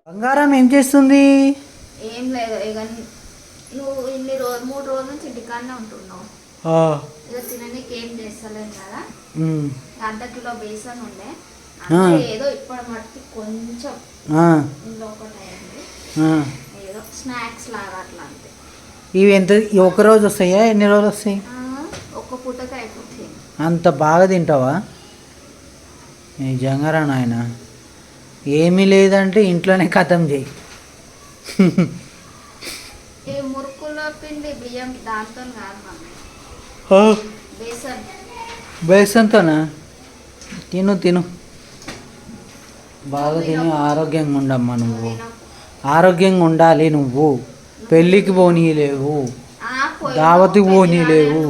బంగారం ఏం చేస్తుంది? ఏం లేదు. ఇక నువ్వు ఇన్ని 3 రోజుల నుంచి ఇంటికాడనే ఉంటున్నావు. ఇక తిననీకి ఏం చేస్తలేను కదా. అర్ధ కిలో బేసన్ ఉండే, ఏదో ఇప్పుడు మట్టి కొంచెం ఇంట్లో ఒకటి అయింది, ఏదో స్నాక్స్ లాగా అట్లా అంతే. ఇవి ఎంత ఒక రోజు వస్తాయా, ఎన్ని రోజులు వస్తాయి? ఒక్క పూటకి అయిపోతుంది. అంత బాగా తింటావా? నిజంగా నాయన, ఏమీ లేదంటే ఇంట్లోనే ఖతం చేయి. ఈ మురుకుల పిండి బియ్యం దాంతో కాదు మమ్మీ, బేసన్. బేసన్తోనా? తిను తిను, బాగా తిని ఆరోగ్యంగా ఉండమ్మా. నువ్వు ఆరోగ్యంగా ఉండాలి. నువ్వు పెళ్ళికి పోనీలేవు, దావతికి పోనీలేవు,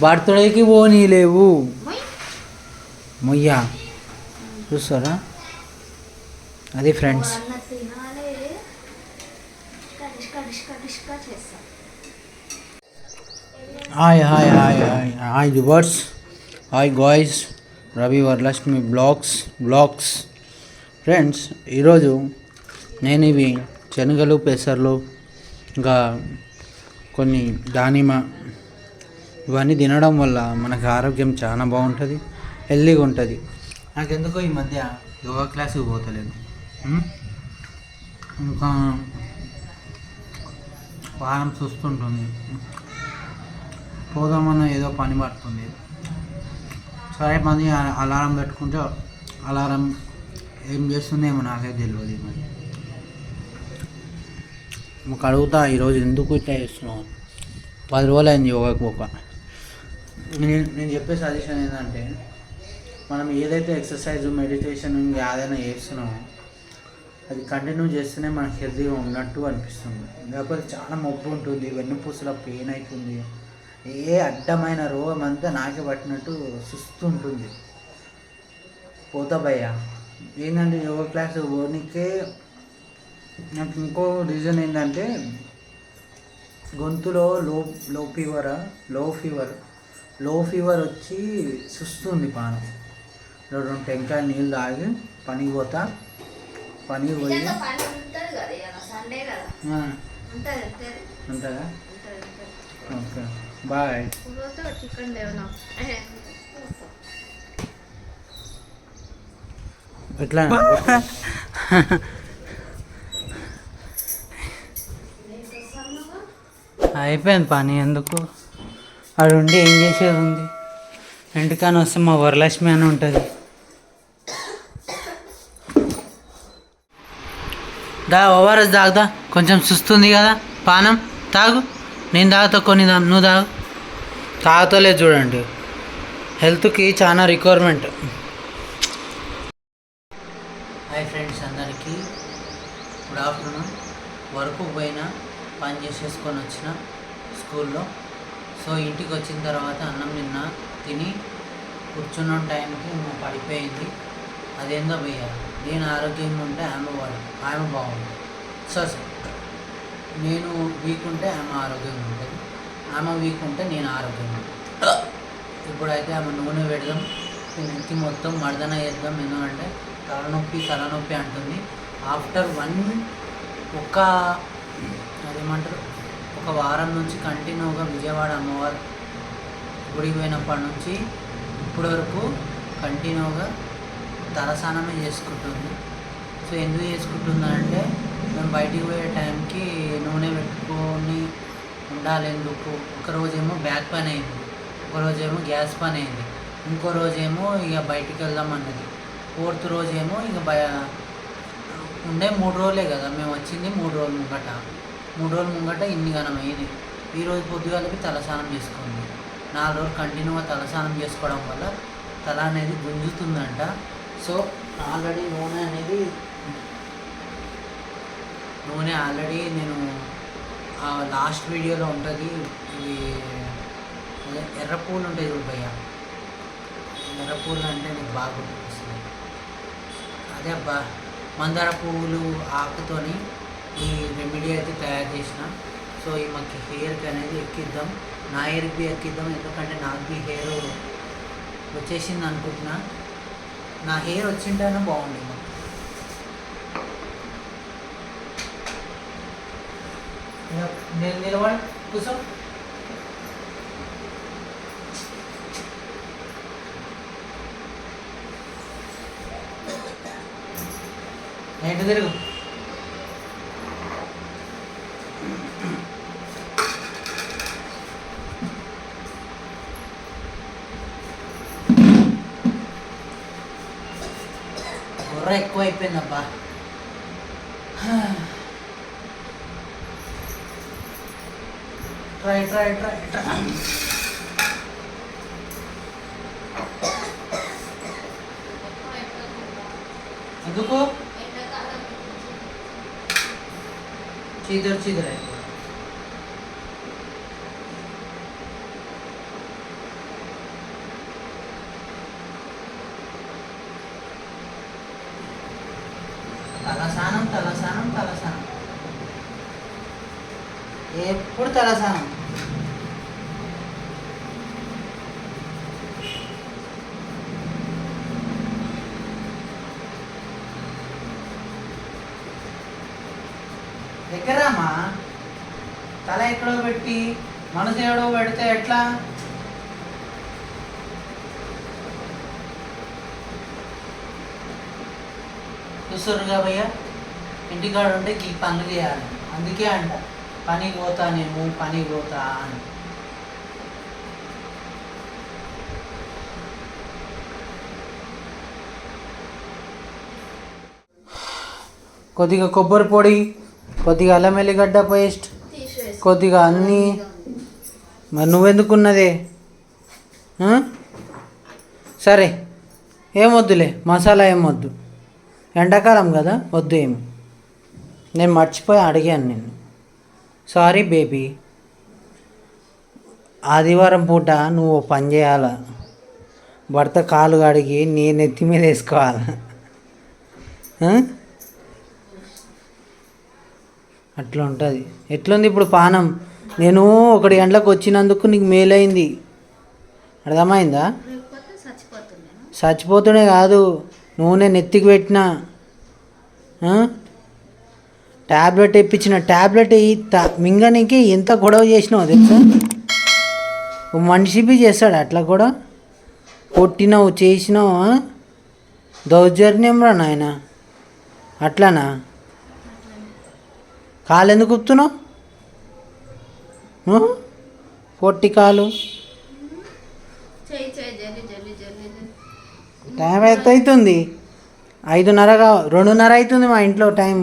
బర్త్డేకి పోనీలేవు. మొయ్యా చూస్తారా? అది friends. Hi hi hi hi hi రివర్స్, hi guys, Ravi Varalakshmi blogs friends. ఈరోజు నేను ఇవి శనగలు, పెసర్లు, ఇంకా కొన్ని దానిమ్మ ఇవన్నీ తినడం వల్ల మనకు ఆరోగ్యం చాలా బాగుంటుంది, హెల్తీగా ఉంటుంది. నాకెందుకో ఈ మధ్య యోగా క్లాసుకి పోతలేదు. ఇంకా వారం చూస్తుంటుంది, పోదామన్న ఏదో పని పడుతుంది. సరే మంది అలారం పెట్టుకుంటే అలారం ఏం చేస్తుందేమో నాకే తెలియదు. మరి మాకు అడుగుతా, ఈరోజు ఎందుకు ఇట్లా చేస్తున్నావు? 10 రోజులు అయింది యోగాకి పోక. నేను చెప్పే సజెషన్ ఏంటంటే, మనం ఏదైతే ఎక్సర్సైజ్, మెడిటేషన్ ఇంకా ఏదైనా చేస్తున్నామో అది కంటిన్యూ చేస్తేనే మనకు హెల్తీగా ఉన్నట్టు అనిపిస్తుంది. లేకపోతే చాలా మొబ్బు ఉంటుంది, వెన్నుపూసల పెయిన్ అవుతుంది, ఏ అడ్డమైన రోగం అంతా నాకే పట్టినట్టు సుస్తు ఉంటుంది. పోతా భయ్య. ఏంటంటే యోగా క్లాస్ పోనీకే నాకు ఇంకో రీజన్ ఏంటంటే, గొంతులో లో ఫీవర్ వచ్చి సుస్తుంది పానం. 2 టెంకాయ నీళ్ళు తాగి పనికి పోతా. పనికి పోయి ఉంటుందా? Okay bye. ఎట్లా అయిపోయింది పని. ఎందుకు అది ఉండి ఏం చేసేది ఉంది? ఇంటికాని వస్తే మా వరలక్ష్మి అని ఉంటుంది. ఓఆర్ఎస్ తాగుతా, కొంచెం సుస్తుంది కదా పానం. తాగు, నేను తాగుతా కొన్ని, నువ్వు తాగు. తాగుతలేదు చూడండి, హెల్త్కి చాలా రిక్వైర్మెంట్. హాయ్ ఫ్రెండ్స్ అందరికీ, గుడ్ ఆఫ్టర్నూన్. వర్క్ పోయినా, పని చేసేసుకొని వచ్చిన స్కూల్లో. సో ఇంటికి వచ్చిన తర్వాత అన్నం తిని కూర్చున్న టైంకి పడిపోయింది. అదేందో భయ్య, నేను ఆరోగ్యంగా ఉంటే ఆమె బాగుంటుంది. సో నేను వీక్ ఉంటే ఆమె ఆరోగ్యంగా ఉంటుంది, ఆమె వీక్ ఉంటే నేను ఆరోగ్యంగా ఉంటాను. ఇప్పుడైతే ఆమె నూనె పెడదాం, నెత్తి మొత్తం మర్దన చేద్దాం. ఎందుకంటే తలనొప్పి అంటుంది. ఆఫ్టర్ ఒక వారం నుంచి కంటిన్యూగా విజయవాడ అమ్మవారు గుడికి పోయినప్పటి నుంచి ఇప్పటి వరకు కంటిన్యూగా తలస్నానమే చేసుకుంటుంది. సో ఎందుకు చేసుకుంటుందంటే, మేము బయటికి పోయే టైంకి నూనె పెట్టుకొని ఉండాలి. ఎందుకు? ఒకరోజేమో బ్యాక్ పని అయింది, ఒకరోజేమో గ్యాస్ పని అయింది, ఇంకో రోజేమో ఇక బయటికి వెళ్దాం అన్నది, 4th రోజేమో ఇక ఉండే 3 రోజులే కదా మేము వచ్చింది. 3 రోజుల ముంగట ఇన్ని గనం అయింది. ఈరోజు పొద్దుగాలకి తలస్నానం చేసుకుంది. 4 రోజులు కంటిన్యూగా తలస్నానం చేసుకోవడం వల్ల తల అనేది గుంజుతుందంట. సో ఆల్రెడీ నూనె ఆల్రెడీ నేను లాస్ట్ వీడియోలో ఉంటుంది. ఇవి ఎర్ర పూలు ఉంటాయి చూడు భయ్య, ఎర్ర పూలు అంటే నీకు బాగా గుర్తుకొస్తుంది. అదే మందార పువ్వులు ఆకుతోని ఈ రెమెడీ అయితే తయారు చేసిన. సో ఈ మాకు హెయిర్కి అనేది ఎక్కిద్దాం, నా హెయిర్కి ఎక్కిద్దాం. ఎందుకంటే నాకు హెయిర్ వచ్చేసింది అనుకుంటున్నా. నా హెయిర్ వచ్చింటేనే బాగుంది. నేను నిలబడి కూర్చో. ఏంటి తిరుగు. బుర్ర ఎక్కువ అయిపోయిందబ్బా. Try try try try. ఎందుకు చీదరు చీదరు అయిపో. తలసానం తలసానం తలసానం, ఎప్పుడు తలసానం. దగ్గరమ్మా, తల ఎక్కడో పెట్టి మనసు ఎక్కడో పెడితే ఎట్లా? చూస్తురుగా భయ్య, ఇంటికాడ ఉంటే ఈ పనులు చేయాలి. అందుకే అంట పనికి పోతా, నేను పనికి పోతా అని. కొద్దిగా కొబ్బరి పొడి, కొద్దిగా అల్లం ఎల్లిగడ్డ పేస్ట్, కొద్దిగా అన్నీ. మరి నువ్వెందుకున్నదే? సరే ఏమొద్దులే, మసాలా ఏమొద్దు, ఎండాకాలం కదా, వద్దు ఏమి. నేను మర్చిపోయి అడిగాను నిన్ను, సారీ బేబీ. ఆదివారం పూట నువ్వు పని చేయాల, భర్త కాలు కడిగి నీ నెత్తి మీద వేసుకోవాలి. అట్లా ఉంటుంది. ఎట్లుంది ఇప్పుడు పానం? నేను 1 గంటలకు వచ్చినందుకు నీకు మేలైంది, అర్థమైందా? చచ్చిపోతుండే కాదు, నూనె నెత్తికి పెట్టిన, ట్యాబ్లెట్ ఇప్పించిన. ట్యాబ్లెట్ మింగనికి ఎంత గొడవ చేసినావు తెలుసా? మనిషిపి చేస్తాడు అట్లా కూడా? కొట్టినావు, చేసినావు, దౌర్జన్యం రా నాయన. అట్లానా? కాలు ఎందుకు కుప్తున్నావు? పొట్టి కాలు. టైం ఎంత అవుతుంది? 5:30, 2:30 అవుతుంది మా ఇంట్లో టైం.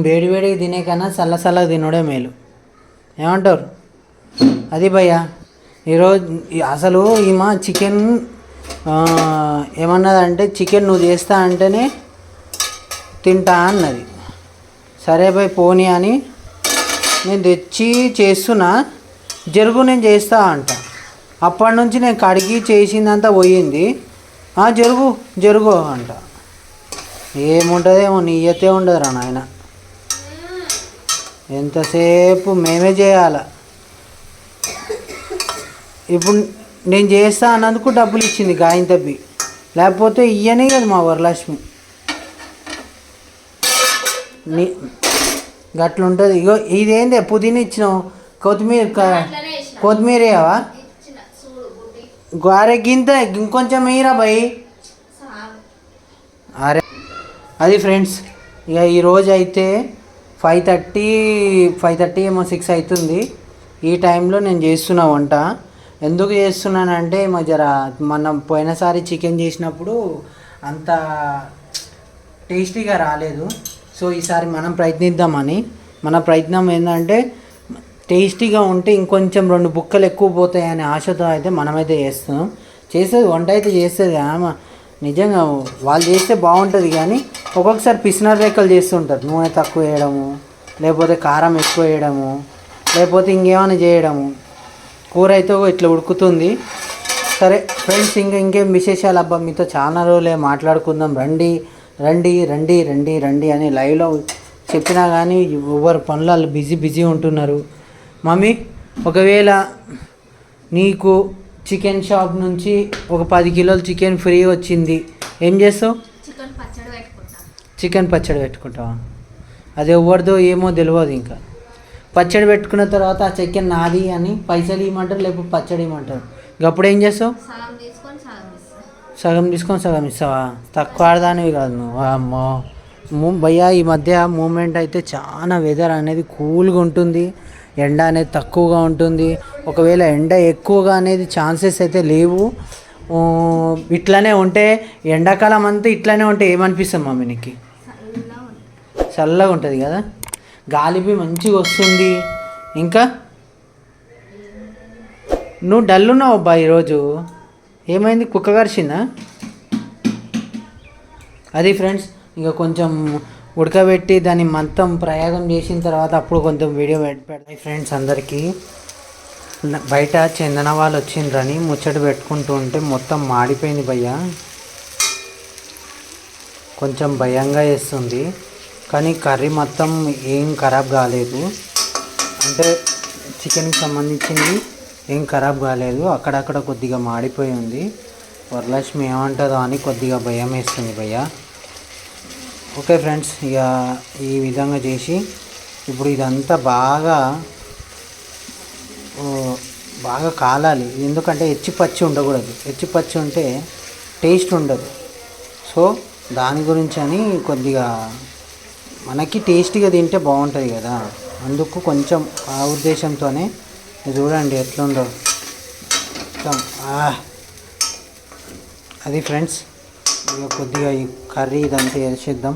వేడి వేడిగా తినే కన్నా చల్లగా తినడే మేలు. ఏమంటారు? అది భయ్య, ఈరోజు అసలు ఈమె చికెన్ ఏమన్నదంటే, చికెన్ నువ్వు చేస్తా అంటేనే తింటా అన్నది. సరే భయ్ పోనీ అని నేను తెచ్చి చేస్తున్నా, జరుగు నేను చేస్తా అంట. అప్పటి నుంచి నేను కడిగి చేసిందంతా పోయింది. జరుగు జరుగు అంట. ఏముంటుందేమో, నీయతే ఉండదురా నాయన. ఎంతసేపు మేమే చేయాల. ఇప్పుడు నేను చేస్తా అన్నందుకు డబ్బులు ఇచ్చింది గాయంతబ్బి, లేకపోతే ఇయ్యనే కదా మా వరలక్ష్మి. గట్లుంటుంది. ఇగో ఇదేంది పుదీనా ఇచ్చినావు, కొత్తిమీర వేయవా? అరే గింత ఇంకొంచెం వేయరా భయ్. అరే అది ఫ్రెండ్స్, ఇక ఈరోజు అయితే 5:30 ఏమో 6 అవుతుంది. ఈ టైంలో నేను చేస్తున్నా వంట. ఎందుకు చేస్తున్నానంటే మనం పోయినసారి చికెన్ చేసినప్పుడు అంత టేస్టీగా రాలేదు. సో ఈసారి మనం ప్రయత్నిద్దామని. మన ప్రయత్నం ఏంటంటే టేస్టీగా ఉంటే ఇంకొంచెం 2 బుక్కలు ఎక్కువ పోతాయనే ఆశతో అయితే మనమైతే చేస్తున్నాం. చేసేది వంట అయితే చేస్తుంది నిజంగా, వాళ్ళు చేస్తే బాగుంటుంది. కానీ ఒక్కొక్కసారి పిసినారు రేఖలు చేస్తుంటారు, నూనె తక్కువ వేయడము, లేకపోతే కారం ఎక్కువ వేయడము, లేకపోతే ఇంకేమైనా చేయడము. కూర అయితే ఇట్లా ఉడుకుతుంది. సరే ఫ్రెండ్స్, ఇంకేం విశేషాలు అబ్బా, మీతో చాలా రోజులే మాట్లాడుకుందాం, రండి రండి రండి రండి రండి అని లైవ్లో చెప్పినా కానీ ఎవరు పనులు బిజీ ఉంటున్నారు. మమ్మీ, ఒకవేళ నీకు చికెన్ షాప్ నుంచి ఒక 10 కిలోలు చికెన్ ఫ్రీ వచ్చింది, ఏం చేస్తావు? చికెన్ పచ్చడి చికెన్ పచ్చడి పెట్టుకుంటావా? అది ఎవరిదో ఏమో తెలియదు. ఇంకా పచ్చడి పెట్టుకున్న తర్వాత ఆ చికెన్ నాది అని పైసలు ఇవ్వమంటారు, లేకపోతే పచ్చడి ఇవ్వమంటారు. అప్పుడు ఏం చేస్తావు? సగం తీసుకొని సగం ఇస్తావా? తక్కువ ఆడదానివి కాదు నువ్వు. అమ్మో భయ్యా, ఈ మధ్య మూమెంట్ అయితే చాలా వెదర్ అనేది కూల్గా ఉంటుంది, ఎండ అనేది తక్కువగా ఉంటుంది. ఒకవేళ ఎండ ఎక్కువగా అనేది ఛాన్సెస్ అయితే లేవు. ఇట్లానే ఉంటే ఎండాకాలం అంతా ఇట్లానే ఉంటే ఏమనిపిస్తుంది మమ్మీ నీకు? చల్లగా ఉంటుంది కదా, గాలిపి మంచిగా వస్తుంది. ఇంకా నువ్వు డల్ ఉన్నావు అబ్బా ఈరోజు. ఏమైంది? కుక్క కరిచిందా? అది ఫ్రెండ్స్, ఇంకా కొంచెం ఉడకబెట్టి దాన్ని మొత్తం ప్రయోగం చేసిన తర్వాత అప్పుడు కొంచెం వీడియో పెడతాయి. ఫ్రెండ్స్ అందరికీ బయట చందన వాళ్ళు వచ్చిండ్రని ముచ్చట పెట్టుకుంటూ ఉంటే మొత్తం మాడిపోయింది భయ్య. కొంచెం భయంగా వేస్తుంది, కానీ కర్రీ మొత్తం ఏం ఖరాబ్ కాలేదు. అంటే చికెన్కి సంబంధించింది ఏం ఖరాబ్ కాలేదు, అక్కడక్కడ కొద్దిగా మాడిపోయి ఉంది. వరలక్ష్మి ఏమంటుందో అని కొద్దిగా భయం వేస్తుంది భయ్య. ఓకే ఫ్రెండ్స్, ఇక ఈ విధంగా చేసి ఇప్పుడు ఇదంతా బాగా కాలాలి. ఎందుకంటే పచ్చి ఉండకూడదు, పచ్చి ఉంటే టేస్ట్ ఉండదు. సో దాని గురించి అని కొద్దిగా మనకి టేస్టీగా తింటే బాగుంటుంది కదా, అందుకు కొంచెం ఆ ఉద్దేశంతోనే. చూడండి ఎట్లుందో అది ఫ్రెండ్స్. ఇక కొద్దిగా ఈ కర్రీ ఇదంతా వేసేద్దాం,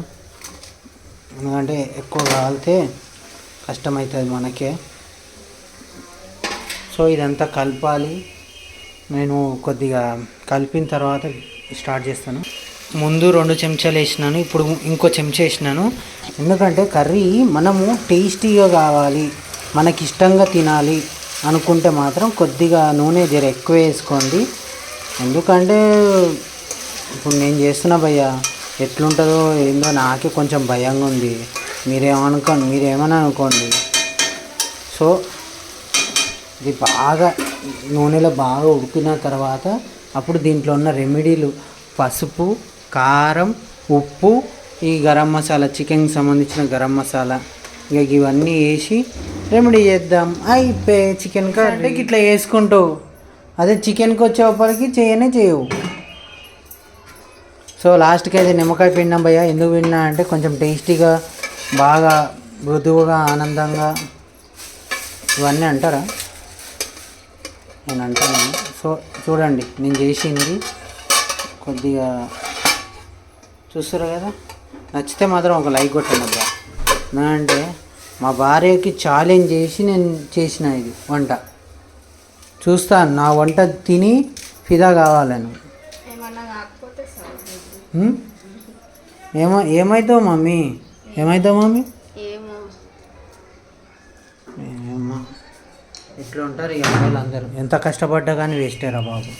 ఎందుకంటే ఎక్కువ కాలితే కష్టమవుతుంది మనకే. సో ఇదంతా కలపాలి. నేను కొద్దిగా కలిపిన తర్వాత స్టార్ట్ చేస్తాను. ముందు 2 చెంచాలు వేసినాను, ఇప్పుడు ఇంకో చెంచా వేసినాను. ఎందుకంటే కర్రీ మనము టేస్టీగా కావాలి, మనకి ఇష్టంగా తినాలి అనుకుంటే మాత్రం కొద్దిగా నూనె జర ఎక్కువ వేసుకోండి. ఎందుకంటే ఇప్పుడు నేను చేస్తున్నా భయ్యా, ఎట్లుంటుందో ఏందో నాకే కొంచెం భయంగా ఉంది. మీరేమని అనుకోండి. సో ఇది బాగా నూనెలో బాగా ఉడికిన తర్వాత అప్పుడు దీంట్లో ఉన్న రెమెడీలు పసుపు, కారం, ఉప్పు, ఈ గరం మసాలా, చికెన్కి సంబంధించిన గరం మసాలా, ఇక ఇవన్నీ వేసి రెమెడీ చేద్దాం. అయిపోయి చికెన్ కర్రీ ఇట్లా వేసుకుంటావు. అదే చికెన్కి వచ్చేప్పటికి చేయవు. సో లాస్ట్కి అయితే నిమ్మకాయ పిండాం భయ్య. ఎందుకు పిండినా అంటే కొంచెం టేస్టీగా, బాగా మృదువుగా, ఆనందంగా ఇవన్నీ అంటారా? నేను అంటాను. సో చూడండి నేను చేసింది కొద్దిగా చూస్తారు కదా. నచ్చితే మాత్రం ఒక లైక్ కొట్టండి అబ్బా. నా అంటే మా భార్యకి ఛాలెంజ్ చేసి నేను చేసిన ఇది వంట. చూస్తాను నా వంట తిని ఫిదా కావాలను. ఏమవుతావు మమ్మీ? ఏమో ఇట్లా ఉంటారు ఇక వాళ్ళందరూ. ఎంత కష్టపడ్డా కానీ వేస్టేరా బాబు.